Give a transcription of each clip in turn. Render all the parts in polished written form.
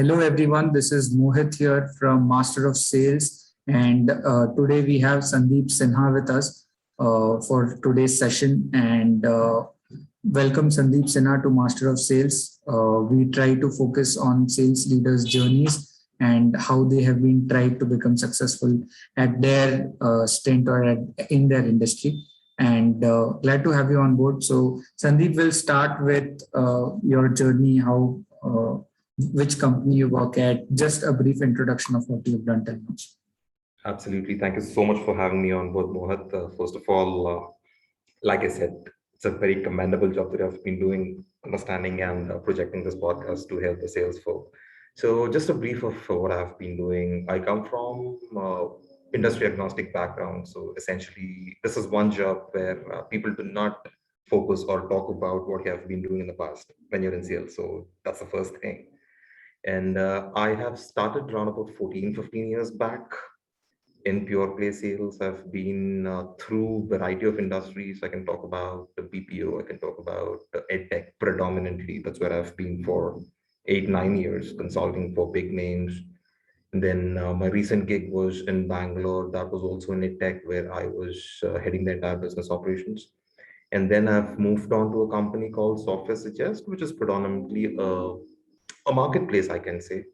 Hello everyone, this is Mohit here from Master of Sales, and today we have Sandeep Sinha with us for today's session. And welcome Sandeep Sinha to Master of Sales. We try to focus on sales leaders' journeys and how they have been tried to become successful at their stint or in their industry. And glad to have you on board. So Sandeep will start with your journey, how which company you work at, just a brief introduction of what you've done till now. Absolutely. Thank you so much for having me on board, Mohit. First of all, like I said, it's a very commendable job that I've been doing, understanding and projecting this podcast to help the sales folk. So just a brief of what I've been doing. I come from industry agnostic background. So essentially, this is one job where people do not focus or talk about what you have been doing in the past when you're in sales. So that's the first thing. And I have started around about 14, 15 years back in pure play sales. I've been through variety of industries. I can talk about the BPO, I can talk about the EdTech predominantly. That's where I've been for 8, 9 years, consulting for big names. And then my recent gig was in Bangalore. That was also in EdTech, where I was heading the entire business operations. And then I've moved on to a company called SoftwareSuggest, which is predominantly a marketplace, I can say,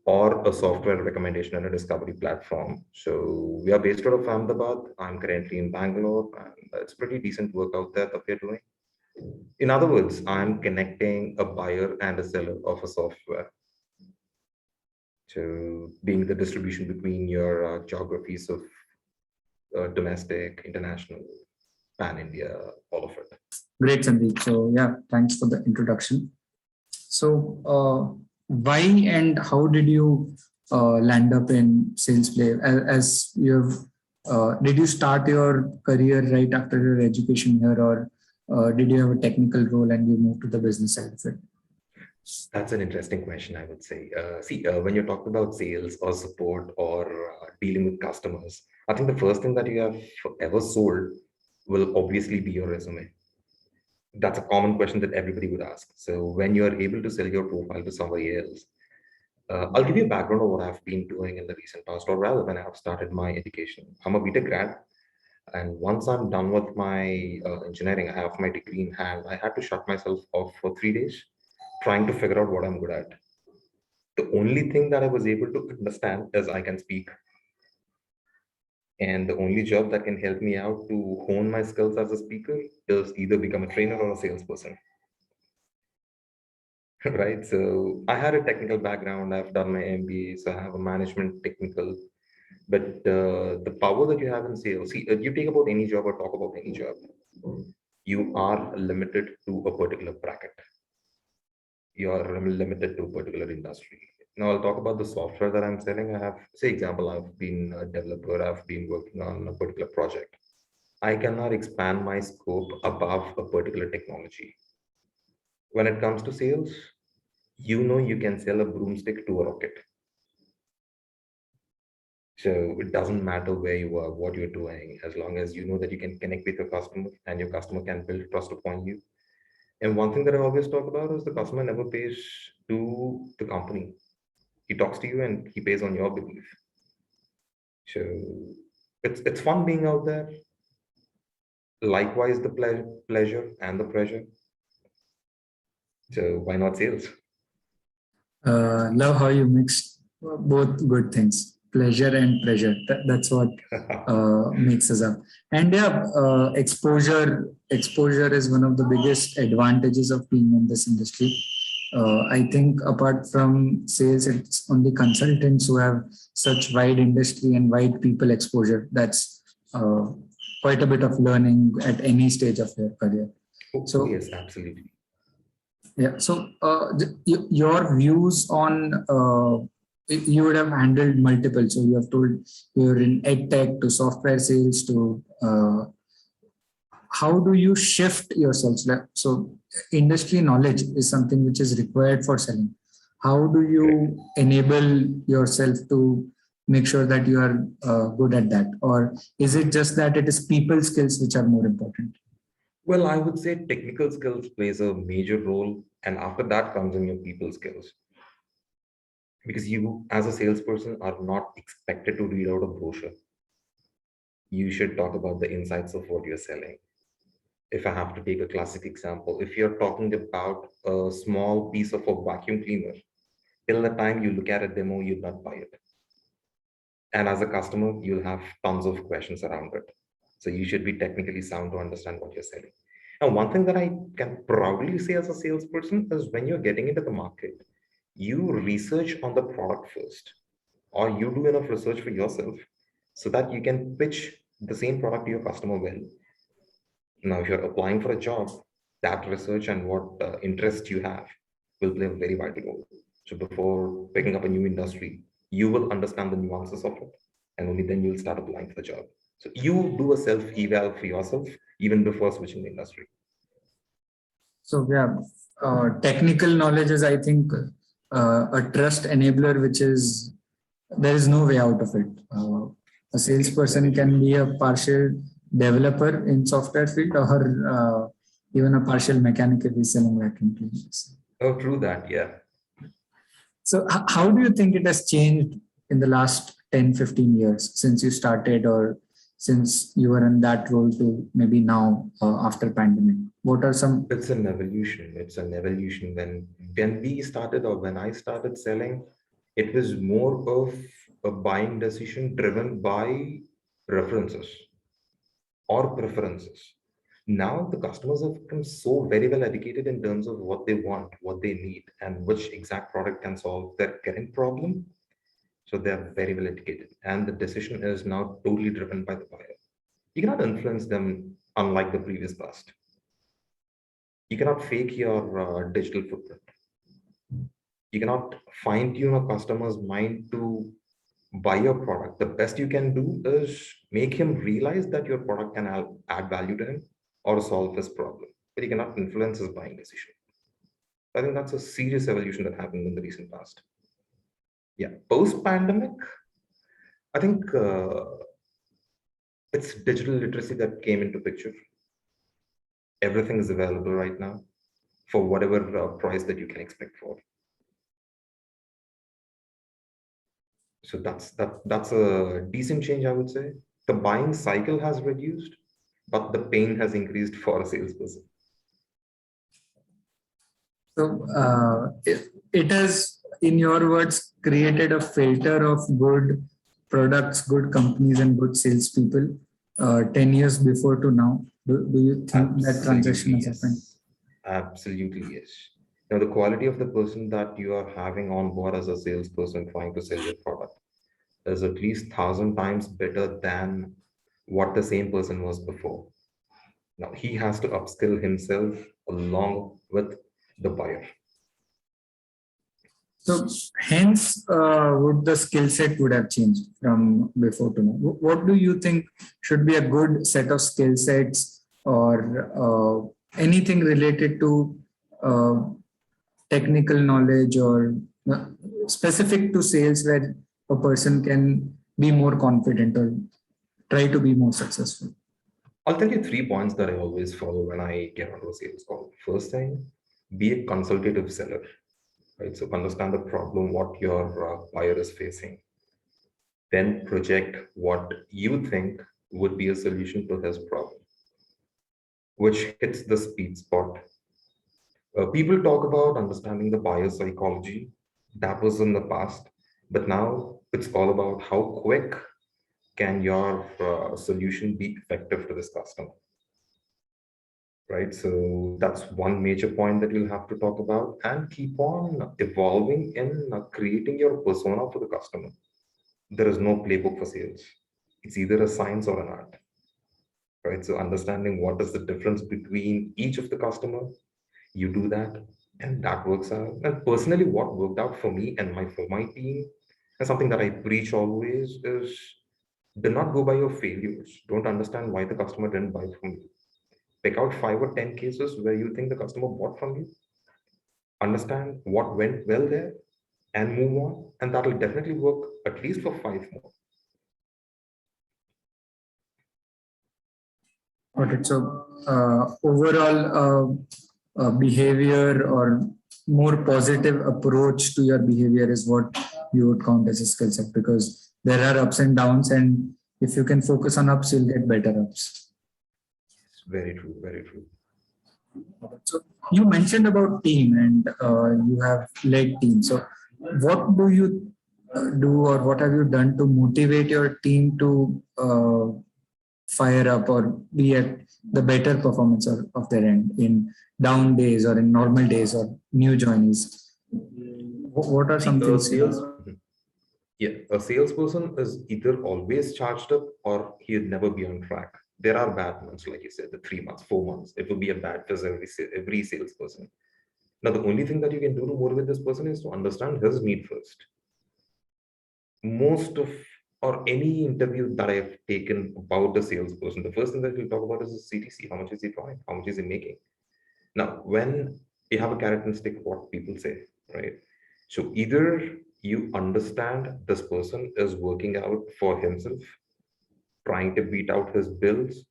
or a software recommendation and a discovery platform. So we are based out of Ahmedabad. I'm currently in Bangalore, and it's pretty decent work out there that we're doing. In other words, I'm connecting a buyer and a seller of a software to being the distribution between your geographies of domestic, international, pan India, all of it. Great, Sandeep. So yeah, thanks for the introduction. So why and how did you land up in sales play? As you've did you start your career right after your education here, or did you have a technical role and you moved to the business side of it? That's an interesting question, I would say. When you're talking about sales or support or dealing with customers, I think the first thing that you have ever sold will obviously be your resume. That's a common question that everybody would ask. So when you're able to sell your profile to somebody else, I'll give you a background of what I've been doing in the recent past, or rather when I have started my education. I'm a BTech grad, and once I'm done with my engineering, I have my degree in hand. I had to shut myself off for 3 days, trying to figure out what I'm good at. The only thing that I was able to understand is I can speak. And the only job that can help me out to hone my skills as a speaker is either become a trainer or a salesperson. Right. So I had a technical background. I've done my MBA, so I have a management technical. But the power that you have in sales, see, you take about any job or talk about any job, you are limited to a particular bracket. You are limited to a particular industry. Now I'll talk about the software that I'm selling. I have, say, example, I've been a developer. I've been working on a particular project. I cannot expand my scope above a particular technology. When it comes to sales, you can sell a broomstick to a rocket. So it doesn't matter where you are, what you're doing, as long as you know that you can connect with your customer and your customer can build trust upon you. And one thing that I always talk about is the customer never pays to the company. He talks to you and he pays on your belief. So it's fun being out there. Likewise, the pleasure and the pressure. So why not sales? Love how you mix both good things, pleasure and pleasure. That's what makes us up. And yeah, exposure is one of the biggest advantages of being in this industry. I think apart from sales, it's only consultants who have such wide industry and wide people exposure. That's quite a bit of learning at any stage of their career. So yes, absolutely. Yeah. So your views on you would have handled multiple. So you have told you're in EdTech to software sales to how do you shift yourself? So industry knowledge is something which is required for selling. How do you enable yourself to make sure that you are good at that? Or is it just that it is people skills which are more important? Well, I would say technical skills plays a major role, and after that comes in your people skills. because you, as a salesperson, are not expected to read out a brochure. You should talk about the insights of what you're selling. If I have to take a classic example, if you're talking about a small piece of a vacuum cleaner, till the time you look at a demo, you'll not buy it. And as a customer, you'll have tons of questions around it. So you should be technically sound to understand what you're selling. And one thing that I can proudly say as a salesperson is when you're getting into the market, you research on the product first, or you do enough research for yourself so that you can pitch the same product to your customer well. Now, if you're applying for a job, that research and what interest you have will play a very vital role. So before picking up a new industry, you will understand the nuances of it, and only then you'll start applying for the job. So you do a self-eval for yourself even before switching the industry. So yeah, technical knowledge is, I think, a trust enabler, which is there is no way out of it. A salesperson can be a partial developer in software field or even a partial mechanic if he's selling vacuum cleaners. Oh, true that, yeah. So how do you think it has changed in the last 10, 15 years since you started or since you were in that role to maybe now after pandemic? What are some? It's an evolution. It's an evolution. When we started or when I started selling, it was more of a buying decision driven by references or preferences. Now the customers have become so very well educated in terms of what they want, what they need, and which exact product can solve their current problem. So they're very well educated, and the decision is now totally driven by the buyer. You cannot influence them unlike the previous past. You cannot fake your digital footprint. You cannot fine tune a customer's mind to buy your product. The best you can do is make him realize that your product can add value to him or solve his problem, but you cannot influence his buying decision. I think that's a serious evolution that happened in the recent past. Yeah, post-pandemic, I think it's digital literacy that came into picture. Everything is available right now for whatever price that you can expect for. So that's a decent change, I would say. The buying cycle has reduced, but the pain has increased for a salesperson. So it has, in your words, created a filter of good products, good companies, and good salespeople 10 years before to now. Do you think that transition has happened? Absolutely, yes. Now, the quality of the person that you are having on board as a salesperson trying to sell your product is at least 1,000 times better than what the same person was before. Now, he has to upskill himself along with the buyer. So hence, would the skill set would have changed from before to now? What do you think should be a good set of skill sets or anything related to technical knowledge or specific to sales where a person can be more confident or try to be more successful? I'll tell you 3 points that I always follow when I get onto a sales call. First thing, be a consultative seller, right? So understand the problem, what your buyer is facing. Then project what you think would be a solution to his problem, which hits the speed spot. People talk about understanding the buyer psychology. That was in the past, but now it's all about how quick can your solution be effective to this customer, right? So that's one major point that you'll have to talk about, and keep on evolving in creating your persona for the customer. There is no playbook for sales. It's either a science or an art, right? So understanding what is the difference between each of the customer, you do that, and that works out. And personally, what worked out for me and for my team, and something that I preach always is, do not go by your failures. Don't understand why the customer didn't buy from you. Pick out 5 or 10 cases where you think the customer bought from you. Understand what went well there and move on. And that will definitely work at least for 5 more. Okay, so overall behavior or more positive approach to your behavior is what you would count as a skill set, because there are ups and downs, and if you can focus on ups, you'll get better ups. It's very true, very true. So you mentioned about team, and you have led team. So what do you do, or what have you done to motivate your team to fire up or be at the better performance of their end in down days or in normal days or new joinees? What are some things? A salesperson is either always charged up or he'll never be on track. There are bad months, like you said, the 3 months, 4 months. It will be a bad phase every salesperson. Now, the only thing that you can do to motivate this person is to understand his need first. Most of or any interview that I have taken about a salesperson, the first thing that we'll talk about is the CTC. How much is he drawing? How much is he making? Now, when you have a carrot and stick, what people say, right? So either you understand this person is working out for himself, trying to beat out his bills,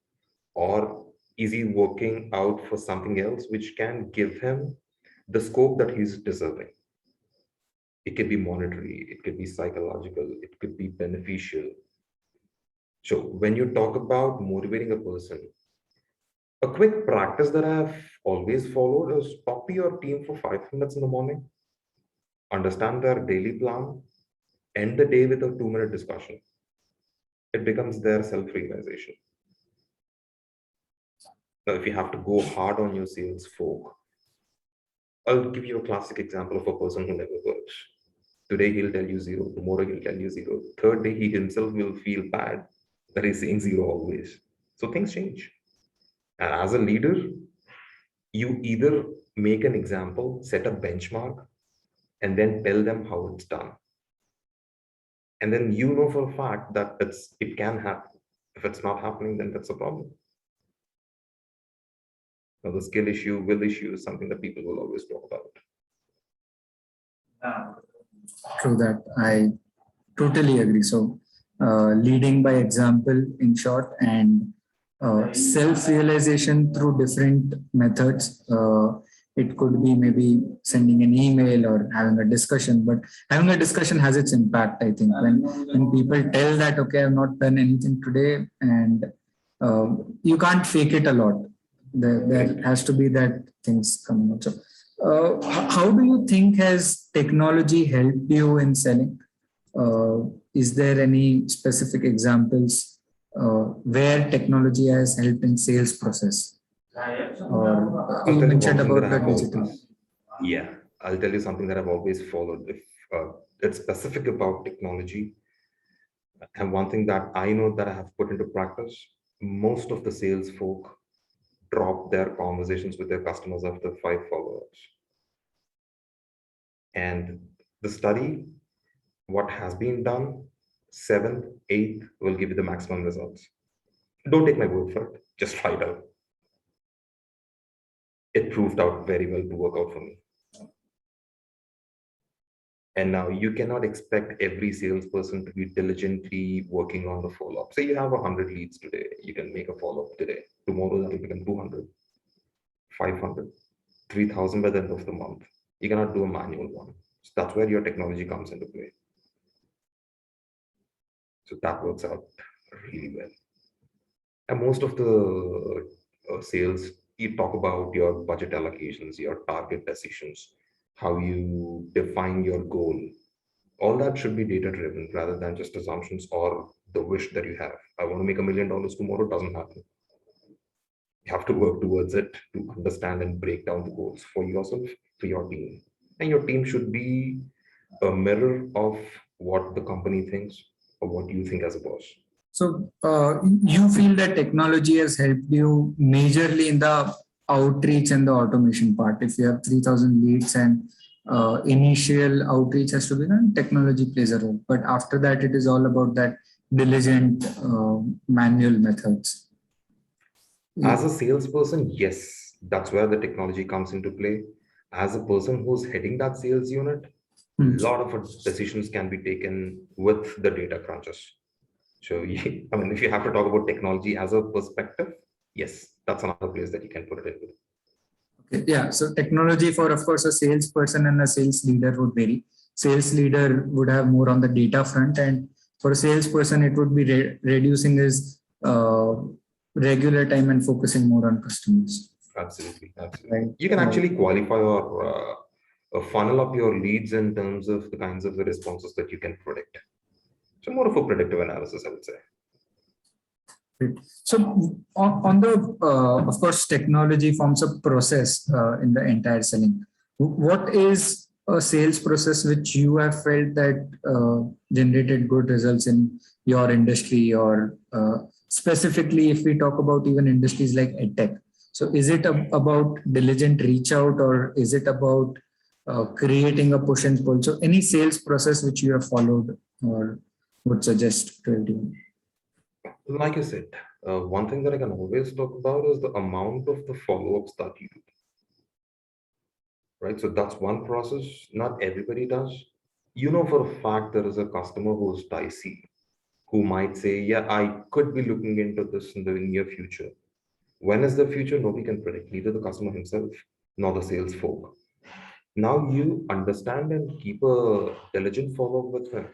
or is he working out for something else which can give him the scope that he's deserving? It could be monetary, it could be psychological, it could be beneficial. So when you talk about motivating a person, a quick practice that I've always followed is talk to your team for 5 minutes in the morning, understand their daily plan, end the day with a 2-minute discussion. It becomes their self-realization. Now, if you have to go hard on your sales folk, I'll give you a classic example of a person who never works. Today he'll tell you zero, tomorrow he'll tell you zero. Third day he himself will feel bad that he's saying zero always. So things change. And as a leader, you either make an example, set a benchmark, and then tell them how it's done. And then you know for a fact that it can happen. If it's not happening, then that's a problem. Now, the skill issue, will issue is something that people will always talk about. True that. I totally agree. So leading by example, in short, and self-realization through different methods. It could be maybe sending an email or having a discussion, but having a discussion has its impact, I think. When people tell that, okay, I've not done anything today, and you can't fake it a lot. There has to be that things coming out. So how do you think has technology helped you in selling? Is there any specific examples where technology has helped in sales process? Or you mentioned about the digital. Yeah, I'll tell you something that I've always followed. If it's specific about technology, and one thing that I know that I have put into practice, most of the sales folk drop their conversations with their customers after 5 follow-ups. And the study, what has been done, 7th, 8th will give you the maximum results. Don't take my word for it, just try it out. It proved out very well to work out for me. And now you cannot expect every salesperson to be diligently working on the follow-up. Say you have 100 leads today, you can make a follow-up today. Tomorrow that will become 200, 500, 3,000 by the end of the month. You cannot do a manual one. So that's where your technology comes into play. So that works out really well. And most of the sales, you talk about your budget allocations, your target decisions, how you define your goal. All that should be data driven rather than just assumptions or the wish that you have. I want to make $1 million tomorrow, doesn't happen. You have to work towards it to understand and break down the goals for yourself, for your team. And your team should be a mirror of what the company thinks or what you think as a boss. So you feel that technology has helped you majorly in the outreach and the automation part. If you have 3,000 leads and initial outreach has to be done, technology plays a role. But after that, it is all about that diligent manual methods. As a salesperson, yes, that's where the technology comes into play. As a person who's heading that sales unit, a lot of decisions can be taken with the data crunches. So, I mean, if you have to talk about technology as a perspective, yes, that's another place that you can put it in. Okay. Yeah. So technology for, of course, a salesperson and a sales leader would vary. sales leader would have more on the data front, and for a salesperson, it would be reducing his regular time and focusing more on customers. Absolutely, absolutely. Right. You can actually qualify or funnel up your leads in terms of the kinds of the responses that you can predict. So more of a predictive analysis, I would say. So on the, of course, technology forms a process in the entire selling. What is a sales process which you have felt that generated good results in your industry, or specifically if we talk about even industries like EdTech? So is it about diligent reach out, or is it about creating a push and pull? So any sales process which you have followed or would suggest to everyone? Like I said, one thing that I can always talk about is the amount of the follow-ups that you do. Right? So that's one process. Not everybody does. You know for a fact there is a customer who's dicey, who might say, yeah, I could be looking into this in the near future. When is the future? Nobody can predict, neither the customer himself nor the sales folk. Now you understand and keep a diligent follow-up with him.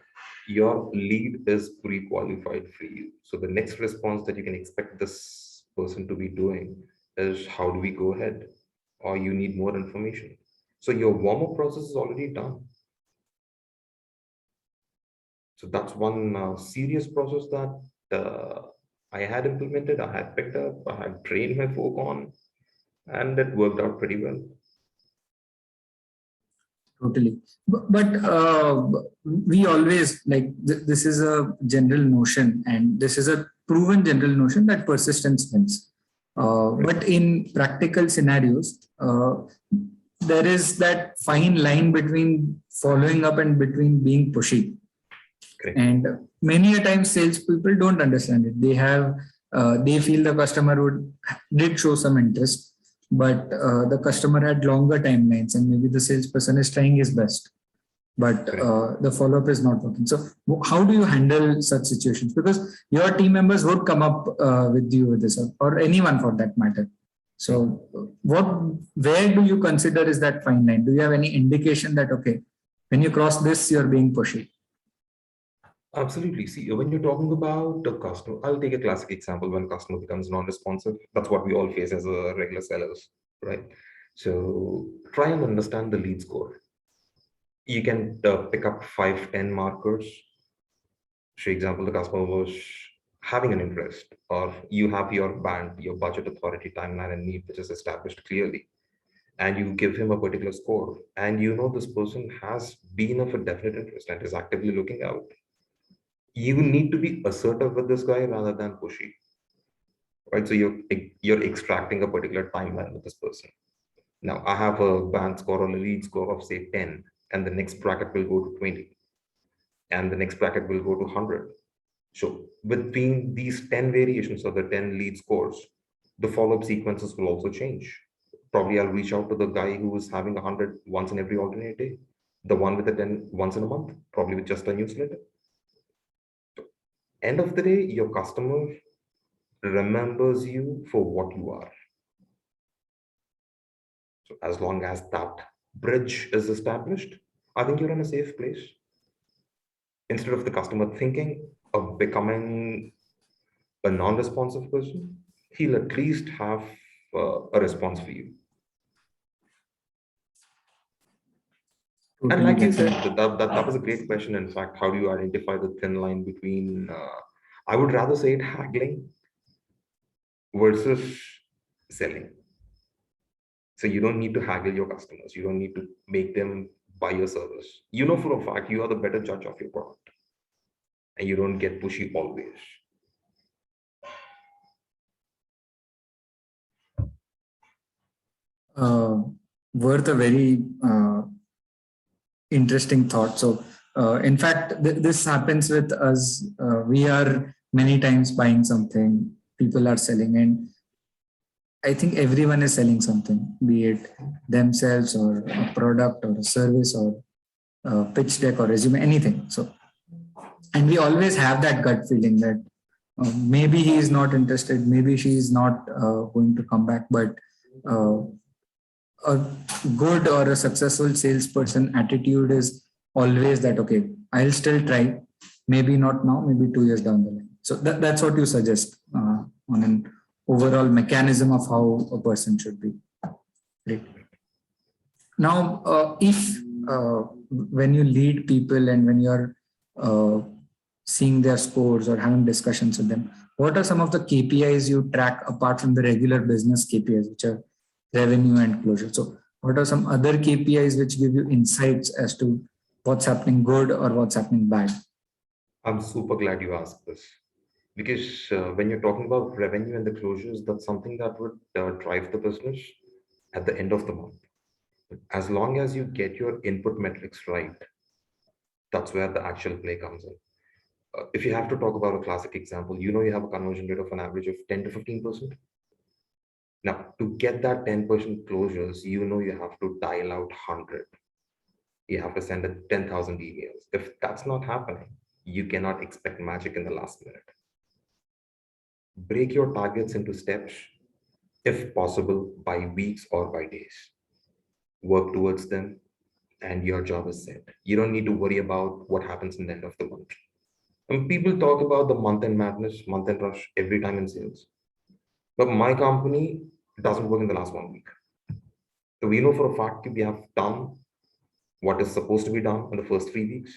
Your lead is pre-qualified for you. So the next response that you can expect this person to be doing is, how do we go ahead? Or you need more information. So your warm-up process is already done. So that's one serious process that I had implemented, I had picked up, I had trained my folk on, and it worked out pretty well. Totally. But we always, like, this is a general notion, and this is a proven general notion that persistence wins. But in practical scenarios, there is that fine line between following up and between being pushy. Correct. And many a time salespeople don't understand it. They feel the customer did show some interest, but the customer had longer timelines, and maybe the salesperson is trying his best, but the follow-up is not working. So how do you handle such situations? Because your team members would come up with you with this, or anyone for that matter. So where do you consider is that fine line? Do you have any indication that, okay, when you cross this, you're being pushy? Absolutely. See, when you're talking about a customer, I'll take a classic example. When customer becomes non-responsive, that's what we all face as a regular sellers, right? So try and understand the lead score. You can pick up 5-10 markers. For example, the customer was having an interest, or you have your band, your budget authority timeline and need, which is established clearly, and you give him a particular score, and you know this person has been of a definite interest and is actively looking out. You need to be assertive with this guy rather than pushy, right? So you're extracting a particular timeline with this person. Now I have a band score or a lead score of say 10, and the next bracket will go to 20, and the next bracket will go to 100. So between these 10 variations of the 10 lead scores, the follow-up sequences will also change. Probably I'll reach out to the guy who is having 100 once in every alternate day, the one with the 10 once in a month, probably with just a newsletter. End of the day, your customer remembers you for what you are. So as long as that bridge is established, I think you're in a safe place. Instead of the customer thinking of becoming a non-responsive person, he'll at least have a response for you. And like you said, that was a great question. In fact, how do you identify the thin line between, I would rather say it, haggling versus selling. So you don't need to haggle your customers. You don't need to make them buy your service. You know for a fact you are the better judge of your product, and you don't get pushy always. Worth a very interesting thought. So, in fact, this happens with us. We are many times buying something, people are selling, and I think everyone is selling something, be it themselves or a product or a service or a pitch deck or resume, anything. So, and we always have that gut feeling that maybe he is not interested, maybe she is not going to come back, but a good or a successful salesperson attitude is always that, okay, I'll still try, maybe not now, maybe 2 years down the line. So that's what you suggest on an overall mechanism of how a person should be. Great. Now, if when you lead people and when you're seeing their scores or having discussions with them, what are some of the KPIs you track apart from the regular business KPIs, which are revenue and closure? So what are some other KPIs which give you insights as to what's happening good or what's happening bad? I'm super glad you asked this because when you're talking about revenue and the closures, that's something that would drive the business at the end of the month. As long as you get your input metrics right, that's where the actual play comes in. If you have to talk about a classic example, you have a conversion rate of an average of 10 to 15%. Now, to get that 10% closures, you have to dial out 100. You have to send 10,000 emails. If that's not happening, you cannot expect magic in the last minute. Break your targets into steps, if possible, by weeks or by days. Work towards them, and your job is set. You don't need to worry about what happens in the end of the month. And people talk about the month-end madness, month-end rush every time in sales. But my company doesn't work in the last 1 week. So we know for a fact we have done what is supposed to be done in the first 3 weeks.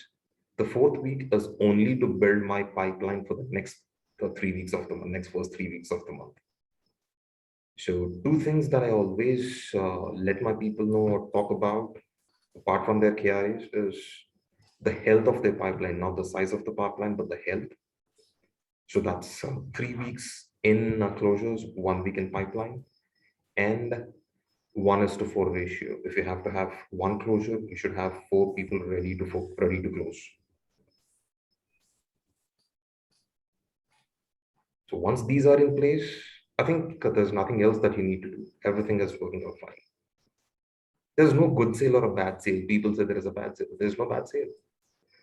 The fourth week is only to build my pipeline for the next 3 weeks of the month, next first 3 weeks of the month. So two things that I always let my people know or talk about, apart from their KIs, is the health of their pipeline, not the size of the pipeline, but the health. So that's 3 weeks in closures, 1 week in pipeline, and 1:4 ratio. If you have to have one closure, you should have 4 people ready to close. So once these are in place, I think there's nothing else that you need to do. Everything is working out fine. There's no good sale or a bad sale. People say there is a bad sale. There's no bad sale.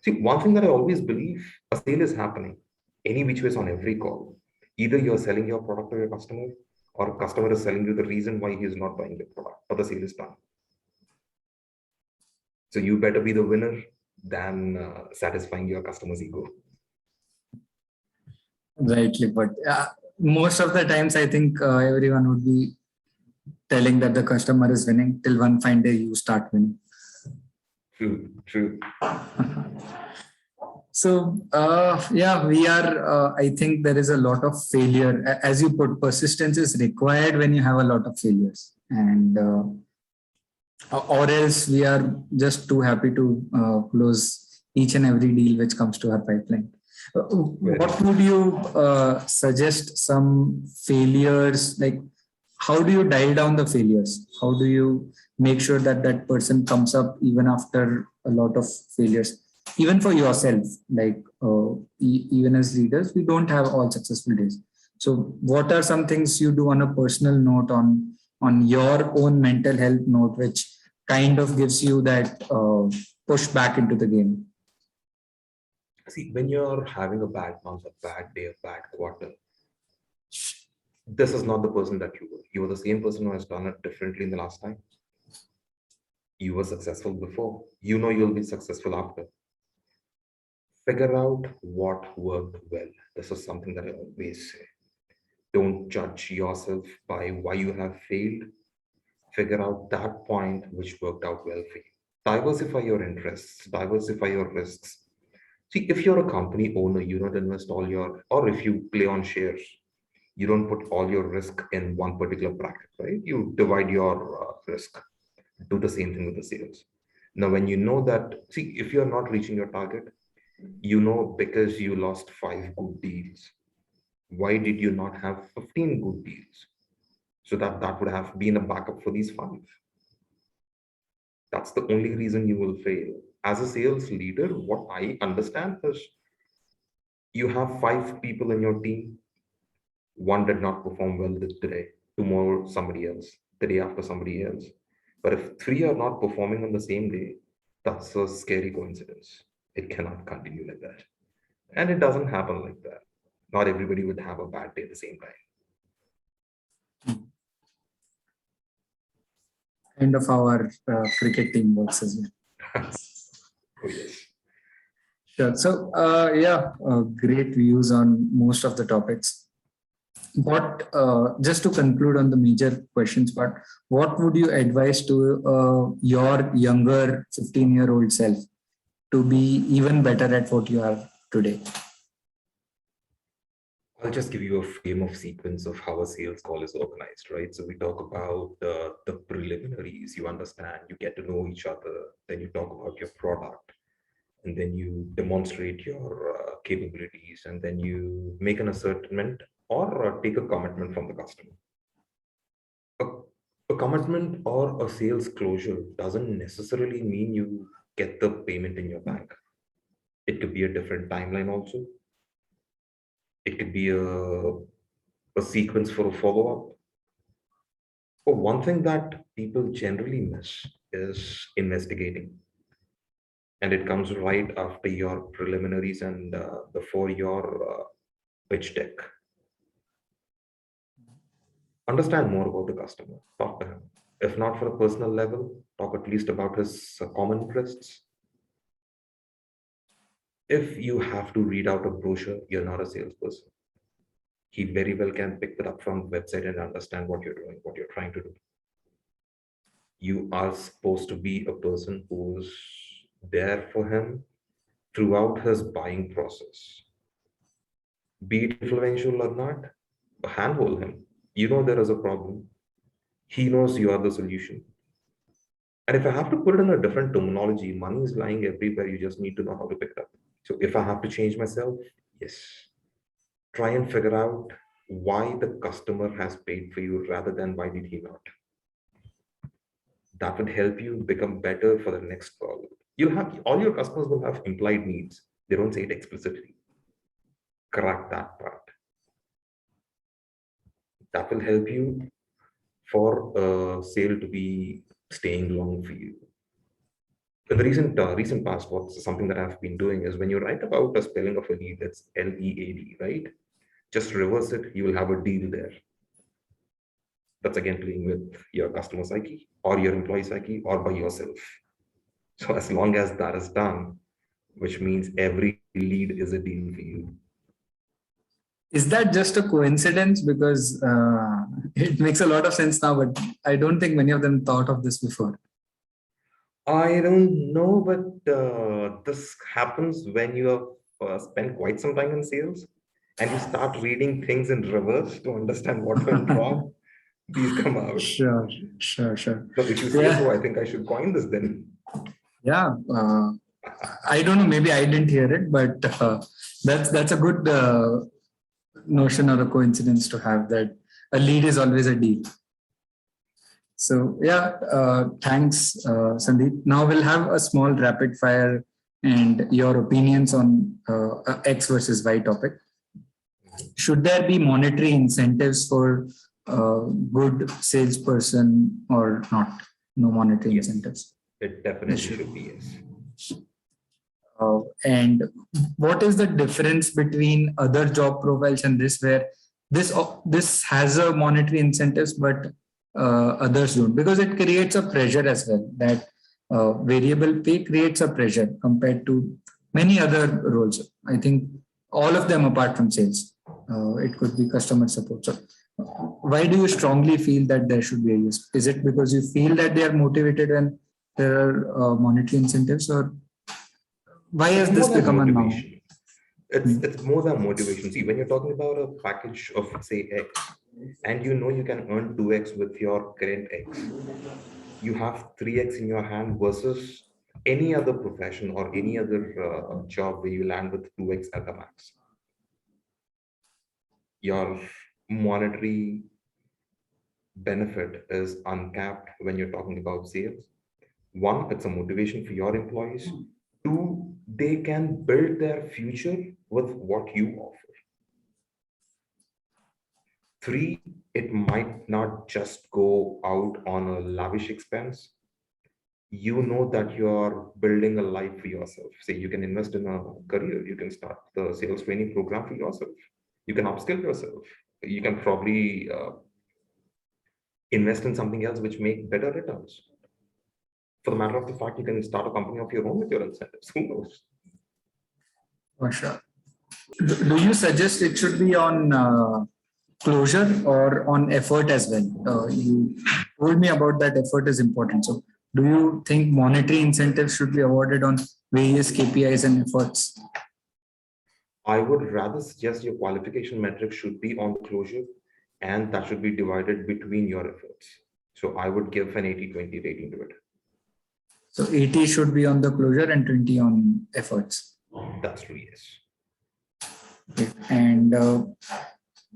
See, one thing that I always believe, a sale is happening any which ways on every call. Either you're selling your product to your customer, or a customer is selling you the reason why he is not buying the product, or the sale is done. So you better be the winner than satisfying your customer's ego. Rightly put. Most of the times, I think everyone would be telling that the customer is winning till one fine day you start winning. True. So, yeah, we are, I think there is a lot of failure. As you put, persistence is required when you have a lot of failures. And, or else we are just too happy to close each and every deal which comes to our pipeline. What would you suggest some failures, like how do you dial down the failures? How do you make sure that that person comes up even after a lot of failures? Even for yourself, like even as leaders, we don't have all successful days. So what are some things you do on a personal note, on your own mental health note, which kind of gives you that push back into the game? See, when you're having a bad month, a bad day, a bad quarter, this is not the person that you were. You were the same person who has done it differently in the last time. You were successful before. You know you'll be successful after. Figure out what worked well. This is something that I always say. Don't judge yourself by why you have failed. Figure out that point which worked out well for you. Diversify your interests, diversify your risks. See, if you're a company owner, you don't invest all your, or if you play on shares, you don't put all your risk in one particular bracket, right? You divide your risk. Do the same thing with the sales. Now, when you know that, see, if you're not reaching your target, because you lost 5 good deals, why did you not have 15 good deals? So that would have been a backup for these 5. That's the only reason you will fail. As a sales leader, what I understand is you have 5 people in your team. One did not perform well today, tomorrow somebody else, the day after somebody else. But if 3 are not performing on the same day, that's a scary coincidence. It cannot continue like that. And it doesn't happen like that. Not everybody would have a bad day at the same time. Kind of how our cricket team works as well. Oh, yes. Sure. So, great views on most of the topics. What, just to conclude on the major questions part, what would you advise to your younger 15-year-old self to be even better at what you are today? I'll just give you a frame of sequence of how a sales call is organized, right? So we talk about the preliminaries, you understand, you get to know each other, then you talk about your product, and then you demonstrate your capabilities, and then you make an assertion or take a commitment from the customer. A, a commitment or a sales closure doesn't necessarily mean you get the payment in your bank. It could be a different timeline also. It could be a sequence for a follow-up. But one thing that people generally miss is investigating. And it comes right after your preliminaries and before your pitch deck. Understand more about the customer, talk to him. If not for a personal level, talk at least about his common interests. If you have to read out a brochure, you're not a salesperson. He very well can pick it up from the website and understand what you're doing, what you're trying to do. You are supposed to be a person who's there for him throughout his buying process. Be it influential or not, handhold him. You know there is a problem. He knows you are the solution. And if I have to put it in a different terminology, money is lying everywhere. You just need to know how to pick it up. So if I have to change myself, yes, try and figure out why the customer has paid for you rather than why did he not. That would help you become better for the next call. You'll have all your customers will have implied needs. They don't say it explicitly. Crack that part. That will help you for a sale to be staying long for you. In the recent past, what's something that I've been doing is when you write about a spelling of a lead, that's LEAD, right? Just reverse it, you will have a deal there. That's again playing with your customer psyche or your employee psyche or by yourself. So as long as that is done, which means every lead is a deal for you. Is that just a coincidence? Because it makes a lot of sense now, but I don't think many of them thought of this before. I don't know, but this happens when you have spent quite some time in sales and you start reading things in reverse to understand what went wrong. These come out. Sure. So if you say so, I think I should coin this then. Yeah. I don't know. Maybe I didn't hear it, but that's a good notion or a coincidence to have, that a lead is always a deal. So thanks, Sandeep. Now we'll have a small rapid fire and your opinions on X versus Y topic. Should there be monetary incentives for a good salesperson or not? No monetary incentives. It definitely should be, yes. And what is the difference between other job profiles and this, where this has a monetary incentives, but others don't? Because it creates a pressure as well, that variable pay creates a pressure compared to many other roles. I think all of them apart from sales. It could be customer support. So why do you strongly feel that there should be a use? Is it because you feel that they are motivated and there are monetary incentives, or why has this become a norm? It's more than motivation. See, when you're talking about a package of say X, and you know you can earn 2x with your current X, you have 3x in your hand versus any other profession or any other job where you land with 2x at the max. Your monetary benefit is uncapped when you're talking about sales. One, it's a motivation for your employees. Two, they can build their future with what you offer. Three, it might not just go out on a lavish expense. You know that you're building a life for yourself. Say you can invest in a career, you can start the sales training program for yourself. You can upskill yourself. You can probably invest in something else which make better returns. For the matter of the fact, you can start a company of your own with your incentives. Who knows? For sure. Do you suggest it should be on closure or on effort as well? You told me about that effort is important. So do you think monetary incentives should be awarded on various KPIs and efforts? I would rather suggest your qualification metric should be on closure, and that should be divided between your efforts. So I would give an 80-20 rating to it. So 80 should be on the closure and 20 on efforts. That's true, yes. Okay. And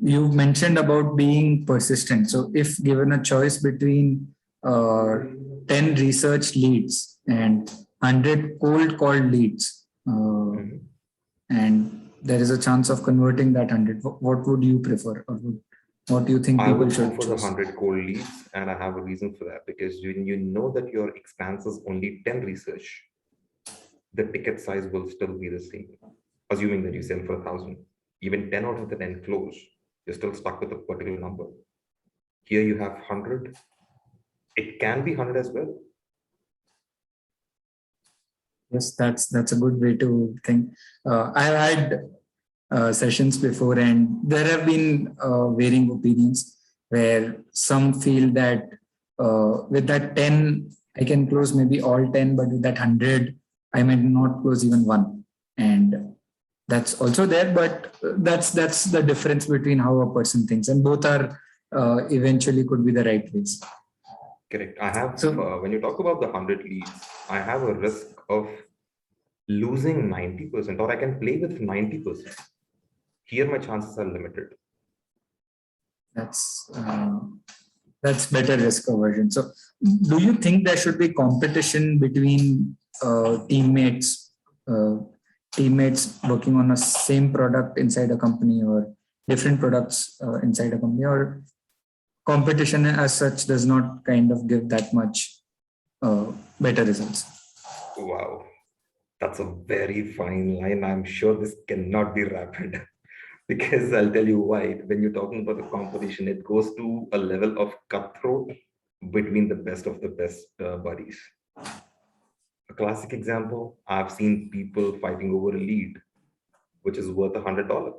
you mentioned about being persistent. So if given a choice between 10 research leads and 100 cold called leads, and there is a chance of converting that 100, what would you prefer? Or what do you think I people would go should for the choose? 100 cold leads, and I have a reason for that, because when you know that your expense is only 10 research, the ticket size will still be the same. Assuming that you sell for 1,000, even 10 out of the 10 close, you're still stuck with a particular number. Here you have 100. It can be 100 as well. Yes, that's a good way to think. I've had sessions before, and there have been varying opinions where some feel that with that 10, I can close maybe all 10, but with that 100, I might not close even one. And that's also there, but that's the difference between how a person thinks, and both are eventually could be the right ways. Correct. I have, when you talk about the 100 leads, I have a risk of losing 90%, or I can play with 90%. Here, my chances are limited. That's better risk aversion. So, do you think there should be competition between teammates working on a same product inside a company, or different products inside a company, or competition as such does not kind of give that much better results? Wow, that's a very fine line. I'm sure this cannot be rapid. Because I'll tell you why. When you're talking about the competition, it goes to a level of cutthroat between the best of the best buddies. A classic example, I've seen people fighting over a lead, which is worth $100.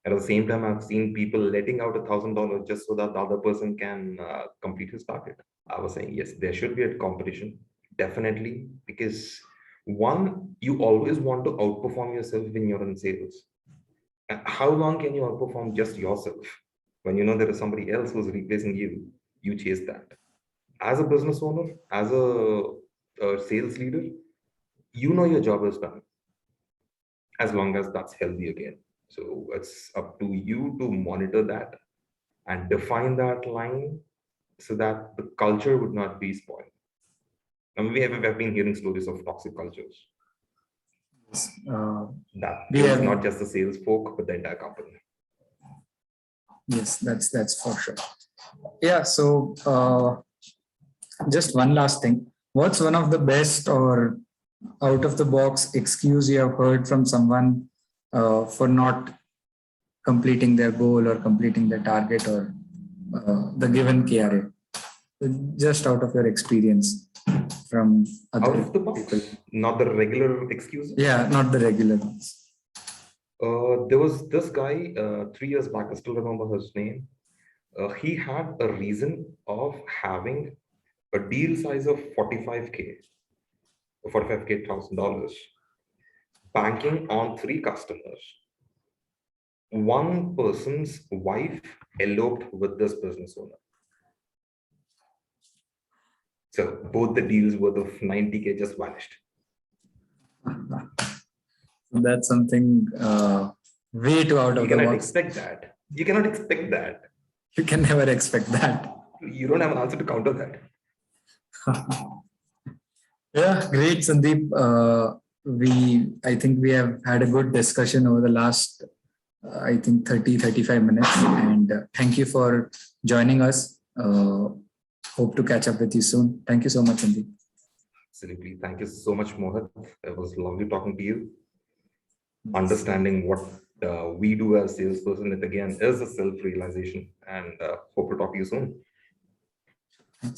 At the same time, I've seen people letting out $1,000 just so that the other person can complete his target. I was saying, yes, there should be a competition, definitely, because one, you always want to outperform yourself when you're in sales. How long can you outperform just yourself? When you know there is somebody else who's replacing you, you chase that. As a business owner, as a sales leader, you know your job is done, as long as that's healthy again. So it's up to you to monitor that and define that line so that the culture would not be spoiled. And we have been hearing stories of toxic cultures. That is not just the sales folk, but the entire company. Yes, that's for sure. Yeah. So just one last thing. What's one of the best or out of the box excuse you have heard from someone for not completing their goal or completing their target or the given KRA? Just out of your experience from other out of the box people. Not the regular excuses. Yeah, not the regular ones. There was this guy 3 years back, I still remember his name. He had a reason of having a deal size of $45,000, banking on 3 customers. One person's wife eloped with this business owner. So both the deals worth of $90K just vanished. That's something way too out of the box. You cannot expect that. You cannot expect that. You can never expect that. You don't have an answer to counter that. Yeah, great, Sandeep. I think we have had a good discussion over the last, 35 minutes. And thank you for joining us. Hope to catch up with you soon. Thank you so much, Sandeep. Absolutely. Thank you so much, Mohit. It was lovely talking to you. Understanding what we do as salesperson, it again is a self-realization, and hope to talk to you soon.